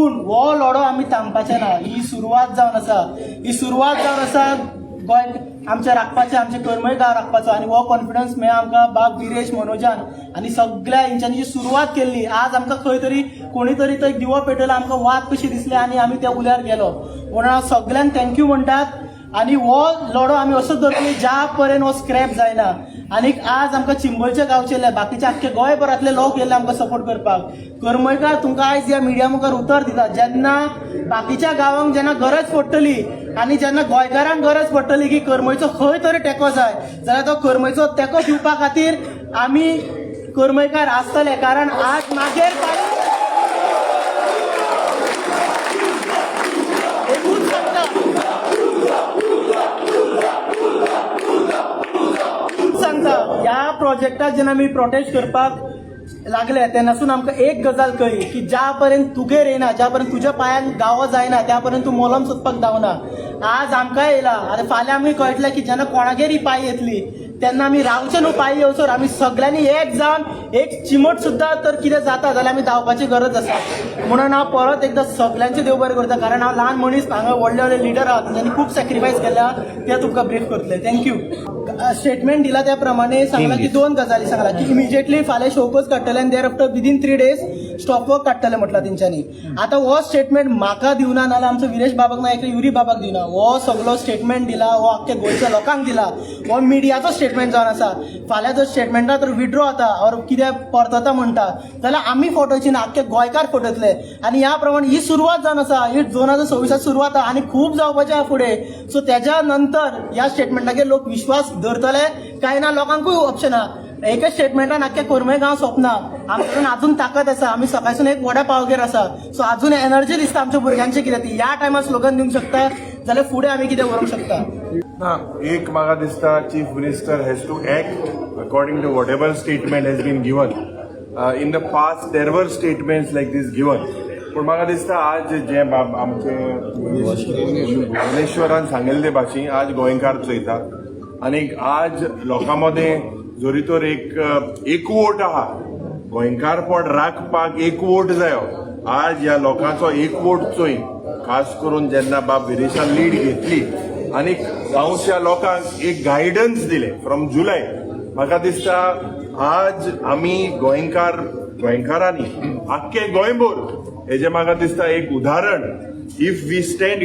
पूण हो लढो आमी थांबपाचे ना. ही सुरवात जावन आसा गोंय आमचे राखपाचे, आमचे करमयकार राखपाचो. आनी हो कॉन्फिडन्स मेळ्ळा आमकां बाब विरेश मनोजान आनी सगळ्या हेंच्यांनी जी सुरवात केल्ली. आज आमकां खंय तरी कोणी तरी थंय दिवो पेटयलो, आमकां वात कशी दिसली आनी आमी त्या उल्यार गेलो. म्हणून हांव सगळ्यांक थँक्यू म्हणटात. आनी हो लढो आमी असोच धरतली ज्या पर्यंत हो स्क्रॅप जायना. आनीक आज आमकां चिंबळचे गांवचे बाकीचे आख्खे गोंयभरांतले लोक येयले आमकां सपोर्ट करपाक. करमयकार तुमकां आयज ह्या मिडिया मुखार उतर दिता. जेन्ना बाकीच्या गांवांक जेन्ना गरज पडटली आनी जेन्ना गोंयकारांक गरज पडटली की करमयचो खंय तरी तेंको जाय, जाल्यार तो करमयचो तेंको दिवपा खातीर आमी करमयकार आसतले. कारण आज मागेर सांगता ह्या प्रोजेक्टात जेन्ना आमी प्रोटेस्ट करपाक लागले तेन्नासून आमकां एक गजाल कळ्ळी की ज्या पर्यंत तुगेर येना, ज्या पर्यंत तुज्या पांयान गावो जायना त्या पर्यंत तूं मोलम सोदपाक धांवना. आज आमकां येयला आनी फाल्यां आमी कळटलें की जेन्ना कोणागेर ही पाळी येतली तेन्ना आमी रावचे न्हू पाळी येवसर. आमी सगळ्यांनी एक जावन एक चिमट सुद्दां तर कितें जाता जाल्यार आमी धांवपाची गरज आसा. म्हणून हांव परत एकदां सगळ्यांचें देव बरें करता. कारण हांव ल्हान मनीस, हांगा व्हडले व्हडले लिडर आहात ज्यांनी खूब सॅक्रिफायस केल्या, ते तुमकां ब्रीफ करतले. थँक्यू. स्टेटमेंट दिला त्या प्रमाणे सांगला की 2 गजाली सांगला की इमिजिएटली फाल्यां शोकच काडटले आनी there after within 3 days stop work काडटले म्हटलं तेंच्यांनी. आतां हो स्टेटमेंट म्हाका दिवना नाल्यार आमचो विरेश बाबाक ना युरी बाबाक दिवना. हो सगळो स्टेटमेंट दिला, हो आख्ख्या गोंयच्या लोकांक दिला. हो मिडियाचो स्टेटमेंट जावन आसा. फाल्यां जर स्टेटमेंटा तर विड्रॉ जाता और कितें परतता म्हणटा जाल्यार आमी फटोवची ना, आख्खे गोंयकार फटयतले. आनी ह्या प्रमाणे ही सुरवात जावन आसा. ही 2026 सुरवात आहा आनी खूब जावपाचें आहा फुडें. सो तेज्या नंतर ह्या स्टेटमेंटाचेर लोक विश्वास धरतले काय ना लोकांकूय ऑप्शन आहा. एकच स्टेटमेंटान आख्खे कोरमे गांव सोंपना. आमच्याकडून अजून ताकद आसा. आमी सकाळसून एक व्हड्या पावगेर आसा. सो अजून एनर्जी दिसता आमच्या भुरग्यांची कितें ती ह्या टायमार स्लोगन दिवंक शकता जाल्यार फुडें आमी कितें व्हरूंक शकता. ना एक म्हाका दिसता chief minister has to act according to whatever statement has been given. In the past there were statements like this given. पूण म्हाका दिसता आज जे आमचे भुवनेश्वरान सांगिल्ले भाशेन आज गोंयकार चयता. आनी आज लोकां मदें जोरी तर एक वोट आहा. गोंयकारपण राखपाक एक वोट जायो. आज ह्या लोकांचो एक वोट चोय. खास करून जेन्ना बाब विरेशान लीड घेतली आनी गांवच्या लोकांक एक गायडन्स दिले फ्रॉम जुलय. म्हाका दिसता आज आमी गोंयकारांनी आख्खे गोंयभर हेजे म्हाका दिसता एक उदाहरण. If we stand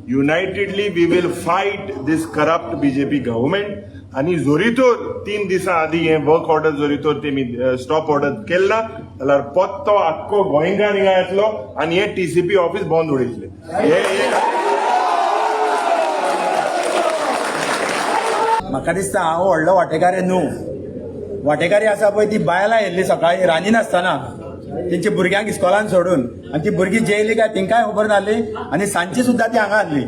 unitedly we will fight this corrupt BJP government. आनी जोरी तर 3 दिसां आदी हे वर्क ऑर्डर जोरी तर तेमी स्टॉप ऑर्डर केला जाल्यार पत्तो आख्खो गोंयकार हिंगा येतलो आनी हे TCP ऑफिस बंद उडयतले. म्हाका दिसता हांव व्हडलो वांटेकार न्हू. वांटेकारी आसा पळय ती बायलां येयल्ली सकाळी रांदी नासतना तेंची भुरग्यांक इस्कॉलान सोडून आनी ती भुरगीं जेयली काय तेंकाय खबर नासली आनी सांजची सुद्दां ती हांगा आहली.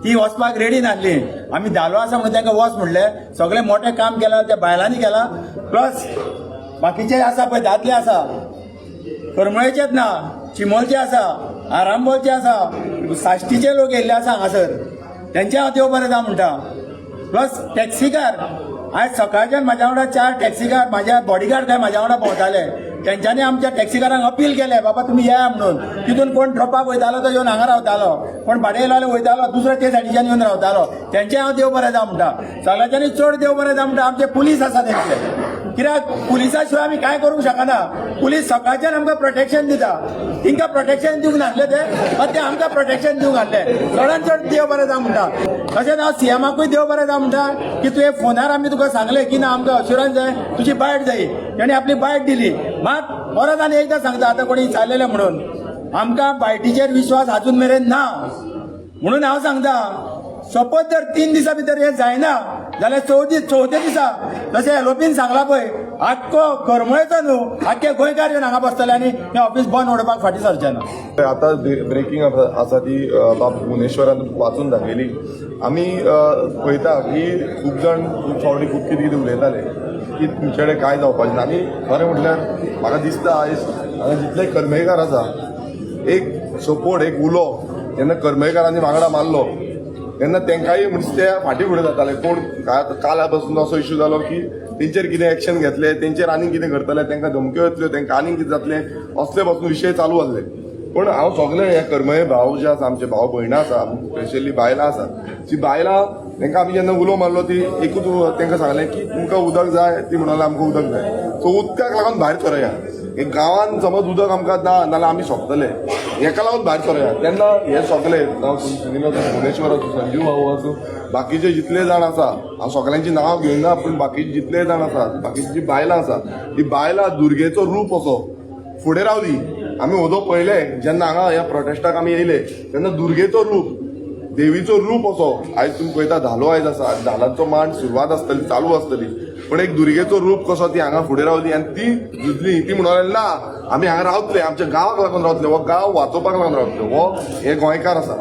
ती वचपाक रेडी नासली. आमी धालो आसा म्हणून तांकां वच म्हणलें. सगळें मोठें काम केलां त्या बायलांनी केलां. प्लस बाकीचे आसा पळय दादले आसा करमळेचेच ना चिमोलचे आसा आरांबोलचे आसा साश्टीचे लोक येयल्ले आसा हांगासर. तेंचे हांव देव बरें जावं म्हणटा. प्लस टॅक्सीकार आयज सकाळच्यान म्हाज्या वांगडा 4 टॅक्सीकार म्हाज्या बॉडीगार्ड काय म्हाज्या वांगडा भोंवताले. तेंच्यांनी आमच्या टॅक्सीकारांक अपील केलें बाबा तुमी या म्हणून. तितून कोण ड्रॉपाक वयतालो तो येवन हांगा रावतालो, कोण भाडें येयलो जाल्यार वयतालो दुसरो ते सायडीच्यान येवन रावतालो. तेंचे हांव देव बरें जावं म्हणटा. सगळ्यांच्यानी चड देव बरें जावं म्हणटा आमचे पुलीस आसा तेंचे. कित्याक पुलिसा शिवाय आमी कांय करूंक शकना. पुलीस सकाळच्यान आमकां प्रोटेक्शन दिता. तिंका प्रोटेक्शन दिवंक नासले ते आमकां प्रोटेक्शन दिवंक हाडले. चडांत चड देव बरें जावं म्हणटा. तशेंच हांव CMाकूय देव बरें जावं म्हणटा की तुवें फोनार आमी तुका सांगलें की ना आमकां अश्युरन्स जाय तुजी बायट जायी. तेणी आपली बायट दिली. मात परत आनी एकदां सांगता आतां कोणी विचारलेलें म्हणून आमकां बायटीचेर विश्वास अजून मेरेन ना. म्हणून हांव सांगता सपोज जर 3 दिसां भितर हें जायना जाल्यार चवथे दिसा जशें एलोपीन सांगला पळय आख्खो करमळेचो न्हू आख्खे गोंयकार येवन हांगा बसतले आनी हें ऑफिस बंद उडोवपाक फाटीं सरचें ना. आतां ब्रेकिंग आसा ती बाब भुवनेश्वरान वाचून दाखयली. आमी पळयता की खूब जाण खूब फावटी खूब कितें कितें उलयताले की तुमचे कडेन कांय जावपाचें ना. आनी खरें म्हटल्यार म्हाका दिसता आयज हांगा जितले करमयकार आसा एक सपोर्ट एक उलो जेन्ना करमयकारांनी वांगडा मारलो तेन्ना तेंकाय म्हणजे ते फाटीं फुडें जाताले. कोण काल पासून असो इश्यू जालो की तेंचेर कितें एक्शन घेतले, तेंचेर आनीक कितें करतले, तेंकां धमक्यो येतल्यो, तेंकां आनीक कितें जातलें असले पासून विशय चालू आसले. पण हांव सगळे हे कर्मय भाव जे आसा आमचे भाव भयणां आसा स्पेशली बायलां आसा जी बायलां तांकां आमी जेन्ना उलो मारलो ती एकूच तांकां सांगलें की तुमकां उदक जाय ती म्हणलें आमकां उदक जाय सो उदकाक लागून भायर सरया एक गांवांत समज उदक आमकां ना नाल्यार आमी सोंपतले हेका लागून भायर सरया तेन्ना हे सगळे सुनील आसूं भुवनेश्वर आसूं संजीव भाऊ आसूं बाकीचे जितले जाण आसा हांव सगळ्यांची नांवां घेवना पूण बाकीचे जितले जाण आसा बाकीची जी बायलां आसा ती बायलां दुर्गेचो रूप असो फुडें रावली आमी ओदो पळयले जेन्ना हांगा ह्या प्रोटेस्टाक आमी येयले तेन्ना दुर्गेचो रूप देवीचो रूप असो आयज तुमी पळयता धालो आयज आसा धालांचो मान सुरवात आसतली चालू आसतली पण एक दुर्गेचो रूप कसो ती हांगा फुडें रावली आनी ती झुजली ती म्हणून ना आमी हांगा रावतले आमच्या गांवाक लागून रावतले हो गांव वाचोवपाक लागून रावतले हो हे गोंयकार आसा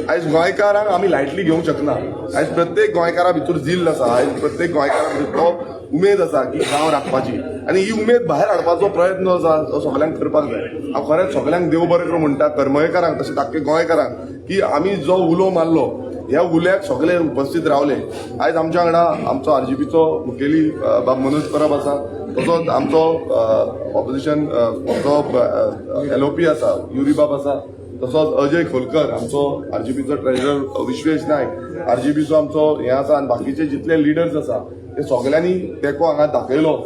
आयज गोंयकारांक आमी लायटली घेवंक शकना आयज प्रत्येक गोंयकारा भितर जिल्ल आसा आयज प्रत्येक गोंयकारा भितर तो उमेद आसा की गांव राखपाची आनी ही उमेद भायर हाडपाचो प्रयत्न आसा तो सगळ्यांक करपाक जाय हांव खरेंच सगळ्यांक देव बरें करूं म्हणटा कर्मयकारांक तशेंच आख्खे गोंयकारांक की आमी जो उलो मारलो ह्या उल्याक सगळे उपस्थित रावले आयज आमच्या वांगडा आमचो आरजीपीचो मुखेली बाब मनोज परब आसा तसोच आमचो ऑपोजिशन एलओपी आसा युरी बाब आसा तसोच अजय खोलकर आमचो आरजीपीचो ट्रेजरर विश्वेश नायक आरजीपीचो आमचो हे आसा आनी बाकीचे जितले लिडर्स आसा ते सगळ्यांनी तेको हांगा दाखयलो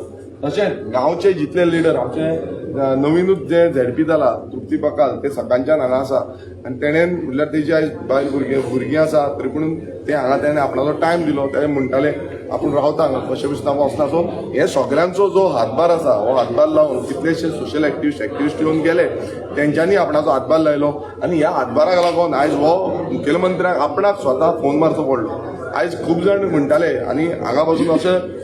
तशेंच गांवचे जितले लिडर आमचे नवीनूच जे झेडपी जाला तृप्ती पकाल ते सकाळच्यान हांगा आसा आनी तेणेन म्हणल्यार तेजी आयज बायल भुरगीं आसा तरी पूण ते हांगा तेणें आपणाचो टायम दिलो ते म्हणटाले आपूण रावता हांगा कशें बिस्ता वचना सो हे सगळ्यांचो जो हातभार आसा हो हातभार लावन कितलेशे सोशल एक्टिविस्ट येवन गेले तेंच्यांनी आपणाचो हातभार लायलो आनी ह्या हातभाराक लागून आयज हो मुखेलमंत्र्याक आपणाक स्वता फोन मारचो पडलो आयज खूब जाण म्हणटाले आनी हांगा पासून अशें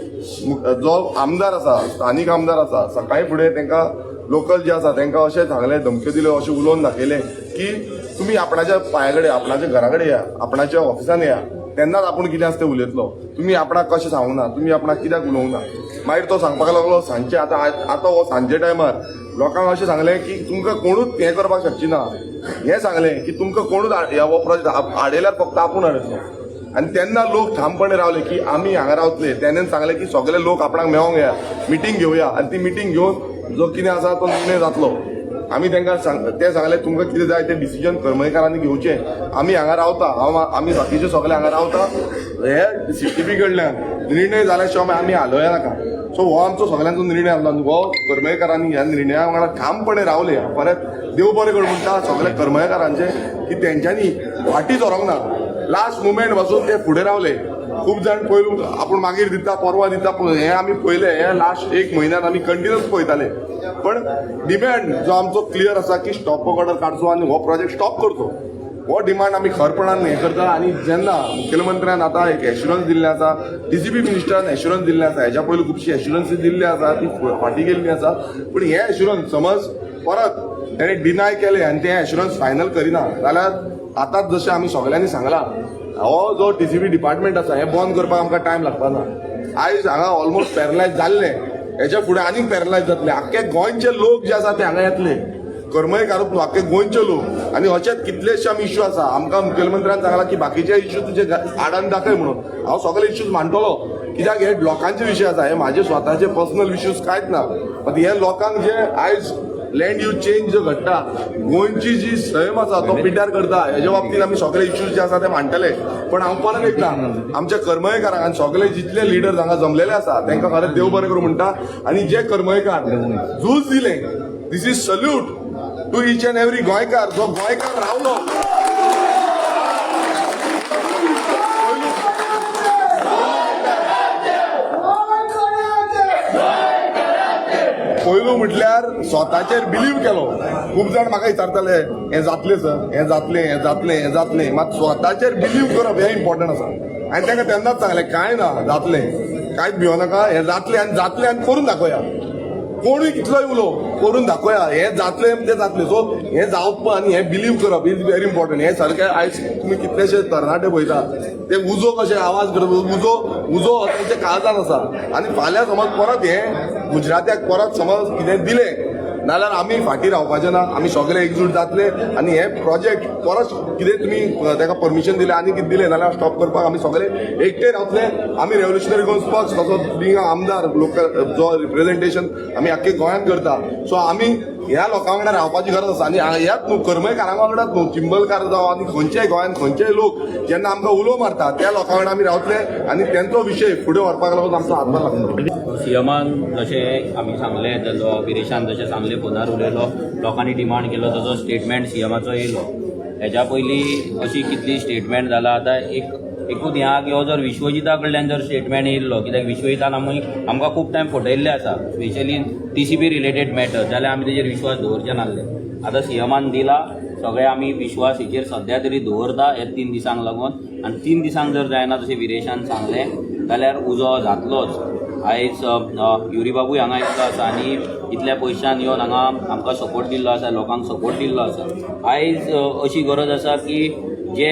जो आमदार आसा स्थानीक आमदार आसा सकाळी फुडें तांकां लोकल जे आसा तांकां अशें सांगलें धमक्यो दिल्यो अशें उलोवन दाखयलें की तुमी आपणाच्या पांया कडेन आपणाच्या घरा कडेन या आपणाच्या ऑफिसान या तेन्नाच आपूण कितें आसा तें उलयतलो तुमी आपणाक कशें सांगूंक ना तुमी आपणाक कित्याक उलोवंक ना मागीर तो सांगपाक लागलो सांजचे आतां हो सांजे टायमार लोकांक अशें सांगलें की तुमकां कोणूच हें करपाक शकची ना हें सांगलें की तुमकां कोणूच हो प्रोजेक्ट हाडयल्यार फक्त आपूण हाडयतलो आनी तेन्ना लोक ठामपणे रावले की आमी हांगा रावतले तेणेन सांगलें की सगळे लोक आपणाक मेळोंक या मिटींग घेवया आनी ती मिटींग घेवन जो कितें आसा तो निर्णय जातलो आमी तांकां ते सांगलें तुमकां कितें जाय तें डिसिजन कर्मयकारांनी घेवचें आमी हांगा रावता आमी बाकीचे सगळे हांगा रावता हे सीटीपी कडल्यान निर्णय जाल्या शिवाय आमी हालोया नाका सो हो आमचो सगळ्यांचो निर्णय आसलो हो कर्मयकारांनी ह्या निर्णया वांगडा ठामपणे रावले परत देव बरें करूं म्हणटा सगळे कर्मयकारांचे की तेंच्यांनी फाटी सरोंक ना लास्ट मुमेंट पासून ते फुडें रावले खूब जाण पयलू आपूण मागीर दिता परवा दिता हे आमी पयले हे लास्ट एक म्हयन्यात आमी कंटिन्यूस पळयताले पण डिमांड जो आमचो क्लियर आसा की स्टॉप वर्क ऑर्डर काडचो आनी हो प्रोजेक्ट स्टॉप करचो हो डिमांड आमी खरपणान हें करता आनी जेन्ना मुखेलमंत्र्यान आतां एक एश्युरन्स दिल्लें आसा डीसीपी मिनिस्टरान एश्युरन्स दिल्लें आसा हेच्या पयलीं खुबशी एश्युरन्स दिल्ली आसा ती फाटी गेल्ली आसा पूण हे एश्युरन्स समज परत तेणे डिनाय केले आनी ते एश्युरन्स फायनल करिना जाल्यार आतांच जशें आमी सगळ्यांनी सांगलां हो जो टीसीबी डिपार्टमेंट आसा हें बंद करपाक आमकां टायम लागपाना आयज हांगा ऑलमोस्ट पॅरलायज जाल्ले हेच्या फुडें आनीक पॅरलायज जातले आख्खे गोंयचे लोक जे आसा ते हांगा येतले कर्मयकारूच न्हू आख्खे गोंयचे लोक आनी अशेच कितलेशे आमी इश्यू आसा आमकां मुखेलमंत्र्यान सांगलां की बाकीचे इश्यू तुजे आडान दाखय म्हणून हांव सगळे इश्यूज मांडटलो कित्याक हे लोकांचे विशय आसा हे म्हाजे स्वताचे पर्सनल इश्यूज कांयच ना पण हे लोकांक जे आयज लँड यूज चेंज जो घडटा गोंयची जी सैम आसा तो पिड्ड्यार करता हेच्या बाबतींत आमी सगळे इश्यूज जे आसा ते मांडटले पण हांव परत एकदा आमच्या कर्मयकारांक आनी सगळे जितले लिडर्स हांगा जमलेले आसा तांकां खरेंच देव बरें करूं म्हणटा आनी जे कर्मयकार झूज दिले this is salute to each and every गोंयकार जो गोंयकार रावलो पयलू म्हटल्यार स्वताचेर बिलीव केलो खूब जाण म्हाका विचारताले हें जातलें सर हें जातलें हें जातलें हें जातलें मात स्वताचेर बिलीव करप हें इम्पॉर्टंट आसा आनी तांकां तेन्नाच सांगलें कांय ना जातलें कांयच भिवनाका हें जातलें आनी करून दाखोवया कोणूय कितलोय उलो करून दाखोवया हें जातलें तें जातलें सो हें जावप आनी हें बिलीव करप इज व्हेरी इम्पॉर्टंट हें सारकें आयज तुमी कितलेशे तरणाटे पळयता ते उजो कशे आवाज करप उजो तेंच्या काळजान आसा आनी फाल्यां समज परत हें गुजरात्याक परत समज कितें दिलें नाल्यार आमी फाटीं रावपाचें ना आमी सगळे एकजूट जातले आनी हे प्रोजेक्ट परत कितें तुमी ताका परमिशन दिलें आनी कितें दिलें नाल्यार स्टॉप करपाक आमी सगळे एकटे रावतले आमी रेव्होल्युशनरी गोन्स पक्ष तसोच बिंग आमदार लोकल जो रिप्रेझेंटेशन आमी आख्खे गोंयांत करता सो आमी ह्या लोकां वांगडा रावपाची गरज आसा. आनी ह्याच न्हू करमयकारां वांगडाच न्हू चिंबलकार जावं आनी खंयच्याय गोंयांत खंयचेय लोक जेन्ना आमकां उलो मारता त्या लोकां वांगडा आमी रावतले आनी तेंचो विशय फुडें व्हरपाक लागून आमचो हातभार लागतलो. सीएमान जशें आमी सांगले तेजो विरेशान जशें सांगले फोनार उलयलो, लोकांनी डिमांड केलो ताजो स्टेटमेंट सीएमाचो येयलो. हेच्या पयलीं अशी कितली स्टेटमेंट जाला. आतां एकूच हें आहा की हो जर विश्वजिता कडल्यान जर स्टेटमेंट येयल्लो, कित्याक विश्वजितान आमकां खूब टायम फटयल्ले आसा स्पेशली TCP रिलेटेड मॅटर, जाल्यार आमी तेजेर विश्वास दवरचे नासले. आतां सीएमान दिला, सगळे आमी विश्वास हेचेर सद्या तरी दवरता हे 3 दिसांक लागून. आनी 3 दिसांक जर जायना जशें विरेशान सांगलें जाल्यार उजो जातलोच. आयज युरी बाबूय हांगा येयल्लो आसा आनी इतल्या पयशान येवन हांगा आमकां सपोर्ट दिल्लो आसा, लोकांक सपोर्ट दिल्लो आसा. आयज अशी गरज आसा की जे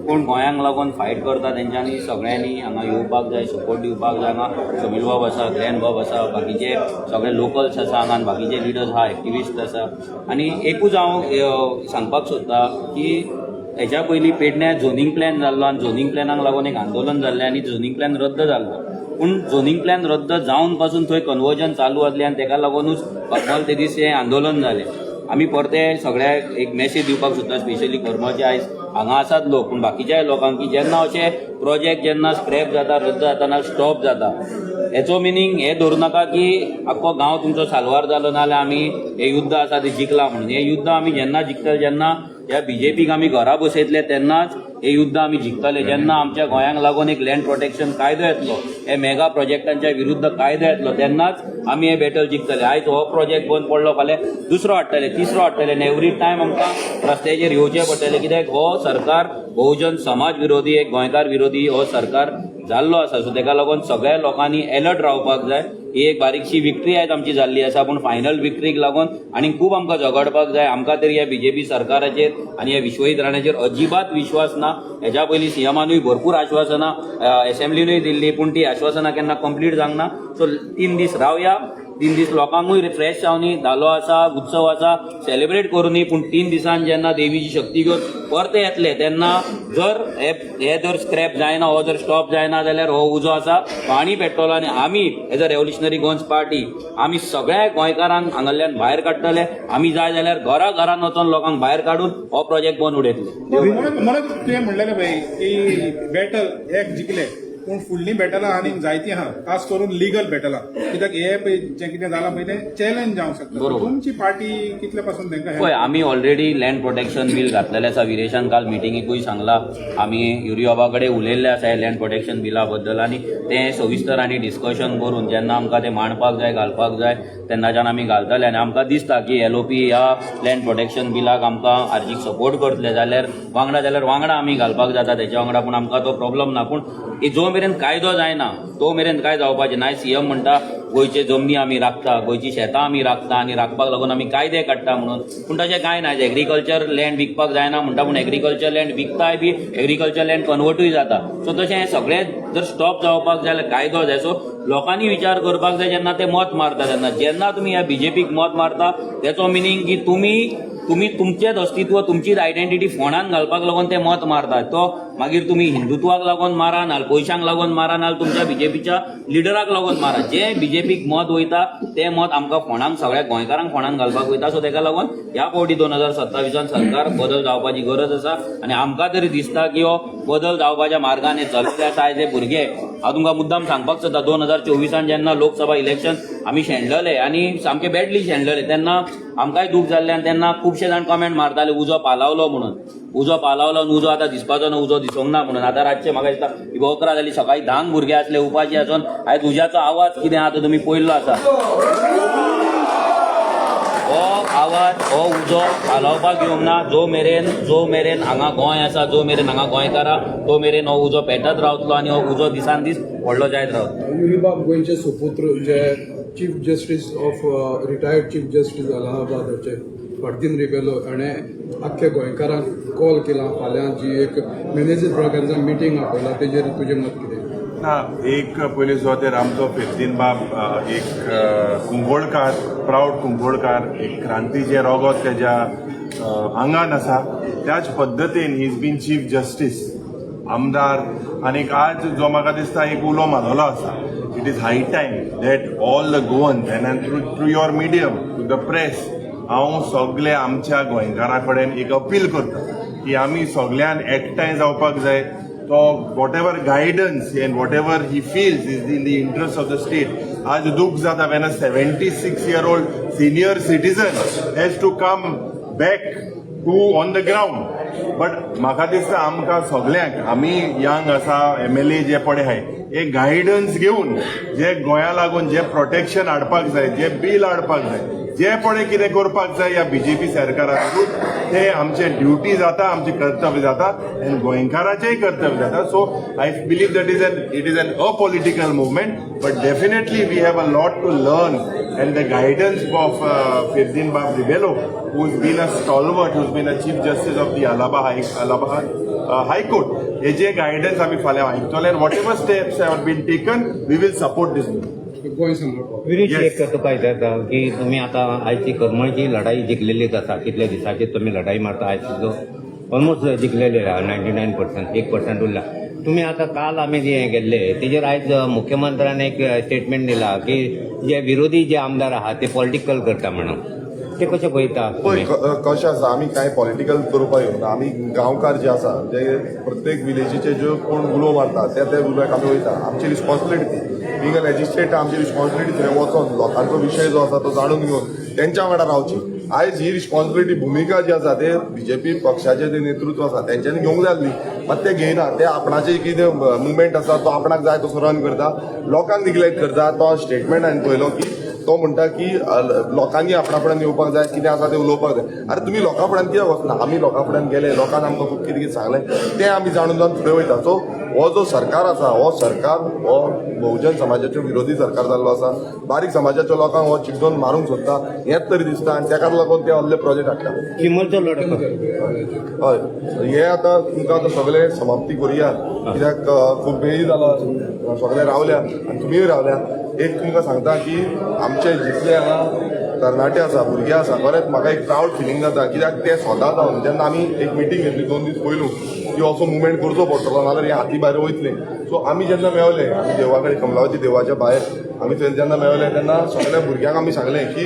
कोण गोंयांक लागून फायट करता तेंच्यांनी सगळ्यांनी हांगा येवपाक जाय, सपोर्ट दिवपाक जाय. हांगा समील बाब आसा, ग्लॅन बाब आसा, बाकीचे सगळे लोकल्स आसा हांगा, बाकीचे लिडर्स आहा, एक्टिविस्ट आसा. आनी एकूच हांव सांगपाक सोदतां की हेच्या पयलीं पेडण्यां झोनींग प्लॅन जाल्लो आनी झोनींग प्लॅनाक लागून एक आंदोलन जाल्लें आनी झोनींग प्लॅन रद्द जाल्लो. पूण झोनींग प्लॅन रद्द जावन पासून थंय कन्वर्जन चालू आसलें आनी तेका लागूनूच पद्मल ते दीस हें आंदोलन जालें. आमी परते सगळ्याक एक मेसेज दिवपाक सोदता, स्पेशली कर्मचे आयज हांगा आसात लोक, पूण बाकीच्याय लोकांक की जेन्ना अशे प्रोजेक्ट जेन्ना स्क्रॅप जाता, रद्द जातना स्टॉप जाता, हेचो मिनींग हें धरूं नाका की आख्खो गांव तुमचो साल्वार जालो नाल्यार आमी हें युद्ध आसा तें जिखला म्हणून. हें युद्ध आमी जेन्ना जिखतले, जेन्ना ह्या BJPक आमी घरा बसयतले तेन्नाच हे युद्ध आमी जिखतले. जेन्ना आमच्या गोंयांक लागून एक लँड प्रोटेक्शन कायदो येतलो, हे मेगा प्रोजेक्टांच्या विरुद्ध कायदो येतलो, तेन्नाच आमी हे बॅटल जिखतले. आयज हो प्रोजेक्ट बंद पडलो, फाल्यां दुसरो हाडटले, तिसरो हाडटले आनी एवरी टायम आमकां रस्त्याचेर येवचें पडटलें. कित्याक हो सरकार बहुजन समाज विरोधी, एक गोंयकार विरोधी हो सरकार जाल्लो आसा. सो तेका लागून सगळ्या लोकांनी अलर्ट रावपाक जाय. ही एक बारीकशी विक्ट्री आयज आमची जाल्ली आसा, पूण फायनल विक्ट्रीक लागून आनी खूब आमकां झगडपाक जाय. आमकां तरी ह्या BJP सरकाराचेर आनी ह्या विश्वजीत राणाचेर अजिबात विश्वास ना. हेच्या पयलीं सीएमानूय भरपूर आश्वासनां असेंब्लीनूय दिल्ली, पूण ती आश्वासनां केन्ना कंप्लीट जावंक ना. सो 3 दीस रावया, 3 दीस लोकांकूय रिफ्रेश जावनी, धालो आसा, उत्सव आसा, सेलिब्रेट करूनी. पूण 3 दिसान जेन्ना देवीची शक्ती घेवन परते येतले तेन्ना जर हे जर स्क्रॅप जायना, हो जर स्टॉप जायना जाल्यार हो उजो आसा पाणी पेट्टलो. आनी आमी एज अ रेव्होल्युशनरी गोंस पार्टी आमी सगळ्या गोंयकारांक हांगाल्यान भायर काडटले. आमी जाय जाल्यार घरान वचून लोकांक भायर काडून हो प्रोजेक्ट बंद उडयतले. म्हणून तुवें म्हणलेलें पळय की बॅटल एक जिखले, पूण फुडलीं बॅटलां आनी जायतीं आहा, खास करून लिगल बॅटलां. कित्याक हे पळय जें कितें जालां पळय तें चॅलेंज जावंक शकता. बरोबर. तुमची पार्टी कितले पासून तेंकां पळय आमी ऑलरेडी लँड प्रोटेक्शन बील घातलेलें आसा. विरेशान काल मिटिंगेकूय सांगला, आमी युरी बाबा कडेन उलयल्ले आसा हे लँड प्रोटेक्शन बिला बद्दल आनी तें सविस्तर आनी डिस्कशन करून जेन्ना आमकां तें मांडपाक जाय, घालपाक जाय तेन्नाच्यान आमी घालतले. आनी आमकां दिसता की LOP ह्या लँड प्रोटेक्शन बिलाक आमकां आर्जीक सपोर्ट करतले जाल्यार वांगडा आमी घालपाक जाता तेच्या वांगडा. पूण आमकां तो प्रॉब्लम ना. पूण जो मेरेन कायदो जायना तो मेरेन काय जावपाचें ना. सीएम म्हणटा गोंयचे जमनी आमी राखता, गोंयची शेतां आमी राखता आनी राखपाक लागून आमी कायदे काडटा म्हणून. पूण तशें कांय ना. एग्रीकल्चर लँड विकपाक जायना म्हणटा, पूण एग्रीकल्चर लँड विकताय बी, एग्रीकल्चर लँड कन्वर्टूय जाता. सो तशें हें सगळें जर स्टॉप जावपाक जाय जाल्यार कायदो जाय. सो लोकांनी विचार करपाक जाय जेन्ना ते मत मारता तेन्ना. जेन्ना तुमी ह्या BJPक मत मारता तेचो मिनींग की तुमी तुमचेच अस्तित्व, तुमचीच आयडेंटिटी फोंडान घालपाक लागून ते मत मारतात. तो मागीर तुमी हिंदुत्वाक लागून मारा नाल, पयशांक लागून मारा नाल, तुमच्या BJPच्या लिडराक लागून मारा. जे BJPक मत वयता ते मत आमकां फोंडांक सगळ्या गोंयकारांक फोंडान घालपाक वयता. सो तेका लागून ह्या फावटी 2027 सरकार बदल जावपाची गरज आसा. आनी आमकां तरी दिसता की हो बदल जावपाच्या मार्गान चलले आसा. आयज हे भुरगे, हांव तुमकां मुद्दाम सांगपाक सोदता, 2024 जेन्ना लोकसभा इलेक्शन आमी शेणलेले आनी सामके बॅडली शेणलेले तेन्ना आमकांय दूख जाल्लें. आनी तेन्ना खुबशे जाण कमेंट मारताले उजो पालावलो म्हणून. उजो पालावलो आनी उजो आतां दिसपाचो ना, उजो दिसूंक ना म्हणून. आतां रातचे म्हाका दिसता 11 जाली, सकाळी 10 भुरगे आसले उपाशी आसून. आयज उज्याचो आवाज कितें आहा तो तुमी पळयल्लो आसा. हो आवाज, हो उजो पालावपाक येवंक ना. जो मेरेन हांगा गोंय आसा, जो मेरेन हांगा गोंयकारां, तो मेरेन हो उजो पेटत रावतलो आनी हो उजो दिसान दीस व्हडलो जायत रावतलो. युरी बाब गोंयचे सुपुत्र जे chief justice of retired chief justice अलाहाबादाचे फर्दीन रिबेलो हाणें आख्ख्या गोंयकारांक कॉल केला. फाल्यां जी एक मॅनेजीस प्रकारचा मिटींग आपयला, तेजेर तुजें मत कितें? ना, एक पयलीं सुवातेर आमचो फेर्तीन बाब एक कुंकोळकार, प्राऊड कुंकोळकार, एक क्रांतीचें रगत तेज्या आंगान आसा. त्याच पद्दतीन he is been chief justice, आमदार. आनीक आज जो म्हाका दिसता एक उलो मारलेलो आसा. It is hi time that all the Goans end through your medium, through the press, हांव सगळे आमच्या गोंयकारां कडेन एक अपील करता की आमी सगळ्यान एकठांय जावपाक जाय. तो whatever guidance and whatever he feels is in the interest of the state. आज दूख जाता when a 76-year-old senior citizen has to come back to on the ground. But म्हाका दिसता आमकां सगळ्यांक, आमी यंग आसा, MLA जे पडे आहाय, एक गायडन्स घेवन जे गोंया लागून जे प्रोटेक्शन हाडपाक जाय, जे बील हाडपाक जाय, जे पडे कितें करपाक जाय ह्या BJP सरकाराक, ते आमचे ड्युटी जाता, आमचे कर्तव्य जाता आनी गोंयकाराचेंय कर्तव्य जाता. So I believe that it is an apolitical movement, but definitely we have a lot to learn and the guidance of Ferdino Bab Rebello, who has been a stalwart, who has been a chief justice of the Allahabad High Court. हे जे guidance आमी फाल्यां आयकतले, whatever steps have been taken, we will support this movement. Goa सांबाळपाक Viresh, Yes. एक तुका विचारता की तुम्ही आता आयची करमळची लढाई जिखलेलीच आसा. कितल्या दिसाचेर तुम्ही लढाई मारता, आयज सुद्दां ऑलमोस्ट जिखलेले 99%, 1% उरला. तुम्ही आता काल आम्ही जे गेल्ले तेजेर आयज मुख्यमंत्र्यान एक स्टेटमेंट दिला की जे विरोधी जे आमदार आहात ते पॉलिटिकल करता म्हणून. ते कशें पळयता पळय तुम्ही? कशें आसा, आमी कांय पॉलिटिकल करपाक येवना. आमी गांवकार जे आसा, जे प्रत्येक विलेजीचे जे कोण उलो मारता त्या उलोक आमी वयता. आमची रिस्पॉन्सिबिलिटी ती बींग अ लेजिस्लेटर, आमची रिस्पॉन्सिबिलिटी थंय वचोन लोकांचो विशय जो आसा तो जाणून घेवन तेंच्या वांगडा रावची. आयज ही रिस्पॉन्सिबिलिटी, भुमिका जी आसा ते BJP पक्षाचे जे नेतृत्व आसा तेंच्यांनी घेवंक जाय आसली, मात ते घेयना. ते आपणाचे कितें मुवमेंट आसा तो आपणाक जाय तसो रन करता, लोकांक निग्लेक्ट करता. तो स्टेटमेंट हांवें पळयलो की तो म्हणटा की लोकांनी आपणा फुड्यान येवपाक जाय, कितें आसा तें उलोवपाक जाय. अरे तुमी लोकां फुड्यान कित्याक वचना? आमी लोकां फुड्यान गेले, लोकांनी आमकां खूब कितें कितें सांगलें तें आमी जाणून जावन फुडें वयता. सो हो जो सरकार आसा, हो सरकार हो बहुजन समाजाचो विरोधी सरकार जाल्लो आसा. बारीक समाजाच्या लोकांक हो चिड्डून मारूंक सोदता, हेंच तरी दिसता. आनी ताका लागून ते असले प्रोजेक्ट हाडटा. चिमलचो लढो हय, हे आतां तुमकां आतां सगळे समाप्ती करुया, कित्याक खूब वेळ जालो, सगळे रावल्या आनी तुमीय रावल्या. एक तुमकां सांगता की आमचे जितले हांगा तरणाटे आसा, भुरगे आसा, खरेंच म्हाका एक प्रावड फिलींग जाता. कित्याक ते स्वता जावन जेन्ना आमी एक मिटींग घेतली 2 दीस पयलू की असो मुवमेंट करचो पडटलो, नाजाल्यार हे हाती भायर वयतले. सो आमी जेन्ना मेळले, आमी देवा कडेन कमलावती देवाच्या भायर आमी थंय जेन्ना मेळले तेन्ना सगळ्या भुरग्यांक आमी सांगलें की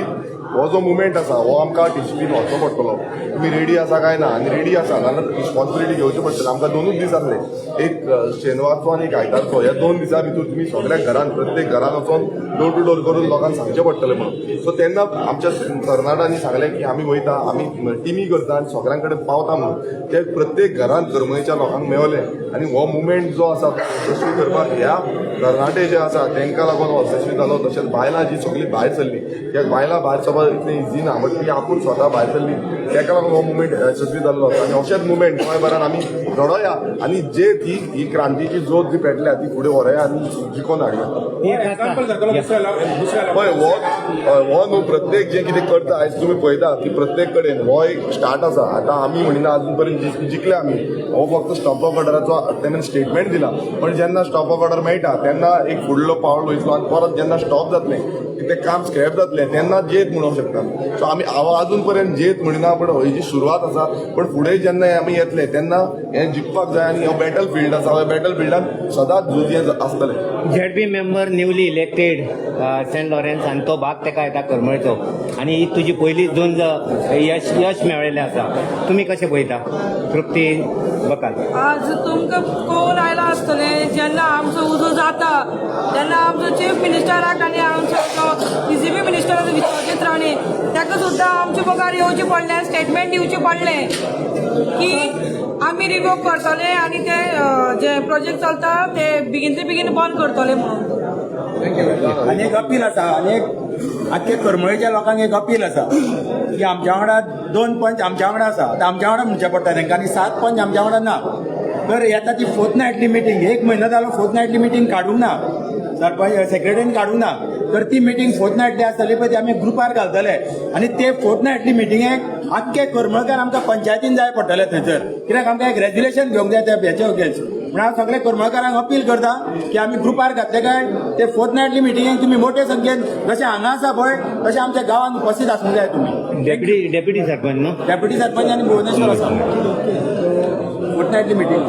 हो जो मुवमेंट आसा हो आमकां डिसिप्लीन व्हरचो पडटलो. तुमी रेडी आसा काय ना? आनी रेडी आसा जाल्यार रिस्पॉन्सिबिलिटी घेवची पडटली. आमकां 2च दीस आसले, एक शेनवारचो आनी एक आयतारचो. ह्या 2 दिसां भितर तुमी सगळ्या घरान, प्रत्येक घरान वचून डोर टू डोर करून लोकांक सांगचें पडटलें म्हणून. सो तेन्ना आमच्या तरणाट्यांनी सांगलें की आमी वयता, आमी टिमी करता आनी सगळ्यां कडेन पावता म्हणून. ते प्रत्येक घरान करमळीच्या लोकांक मेळले आनी हो मुवमेंट जो आसा यशस्वी करपाक ह्या तरणाटे जे आसा तांकां लागून हो यशस्वी जालो. तशेंच बायलां जी सगळीं भायर सरलीं, त्या बायलां भायर सरपाक इतलें इजी ना, बट ती आपूण स्वता भायर सरली, ताका लागून हो मुवमेंट यशस्वी जाल्लो. आनी अशेंच मुवमेंट गोंयभरान आमी लढोया आनी जे ही क्रांतीची जोत जी पेटल्या ती फुडें व्हरया आनी जिखोवन हाडया. एग्जाम्पल जातलो दुसऱ्या पळय हो न्हू प्रत्येक जे कितें करता आयज तुमी पळयता की प्रत्येक कडेन हो एक स्टार्ट आसा. आतां आमी म्हणिना अजून पर्यंत जिखले आमी, हो फक्त स्टॉप ऑफ ऑर्डराचो तेन्ना स्टेटमेंट दिला. पण जेन्ना स्टॉप ऑफ ऑर्डर मेळटा तेन्ना एक फुडलो पावल वयतलो आनी परत जेन्ना स्टॉप जातलें, तें काम स्क्रॅप जातलें, तेन्ना जेत म्हणूंक शकता. सो आमी अजून पर्यंत जेत म्हणिना, पण हेजी सुरवात आसा. पण फुडें जेन्ना आमी येतले तेन्ना हें जिखपाक जाय आनी हो बॅटल फिल्ड आसा, ह्या बॅटल फिल्डान सदांच झुजयें आसतलें. ZB member newly elected Saint Lawrence आनी तो भाग तेका येता करमळचो, आनी ही तुजी पयलीच झुंज यश मेळयलें आसा. तुमी कशें पळयता? तृप्ती बकाल, आज तुमकां कळून आयला आसतलें जेन्ना आमचो उजो जाता तेन्ना आमचो चीफ मिनिस्टराक आनी आमचो BJP मिनिस्टर विश्वजीत राणे ताका सुद्दां आमचे मुखार येवचें पडलें, स्टेटमेंट दिवचें पडलें की आमी रिवोक करतले आनी ते जे प्रोजेक्ट चलता ते बेगीन बंद करतले म्हणून. आनी एक अपील आसा, आनी एक आख्खे करमळीच्या लोकांक एक अपील आसा की आमच्या वांगडा 2 पंच आमच्या वांगडा आसा. आतां आमच्या वांगडा म्हणचें पडटा तांकां, आनी 7 पंच आमच्या वांगडा ना. तर येता ती फोर्टनायटली मिटींग, 1 म्हयनो जालो फोर्टनायटली मिटींग काडूंक ना, सरपंच सेक्रेटरीन काडूंक ना. तर ती मिटींग फोर्टनायटली आसतली पळय ती आमी ग्रुपार घालतले आनी ते फोर्टनायटली मिटींगेक आख्खे करमळकार आमकां पंचायतीन जाय पडटले थंयसर, कित्याक आमकां एक रेजुलेशन घेवंक जाय त्या हेचे अगेन्स्ट. म्हणून हांव सगळे करमळकारांक अपील करता की आमी ग्रुपार घातले काय ते फोर्टनायटली मिटींगेक तुमी मोठे संख्येन जशें हांगा आसा पळय तशें आमच्या गांवांत उपस्थित आसूंक जाय. तुमी डेप्युटी सरपंच न्हू? डेप्युटी सरपंच आनी भुवनेश्वर आसा फोर्टनायटली मिटींग.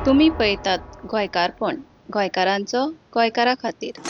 तुम्ही पळयतात गोंयकारपण, गोंयकारांचो गोंयकारा खातीर.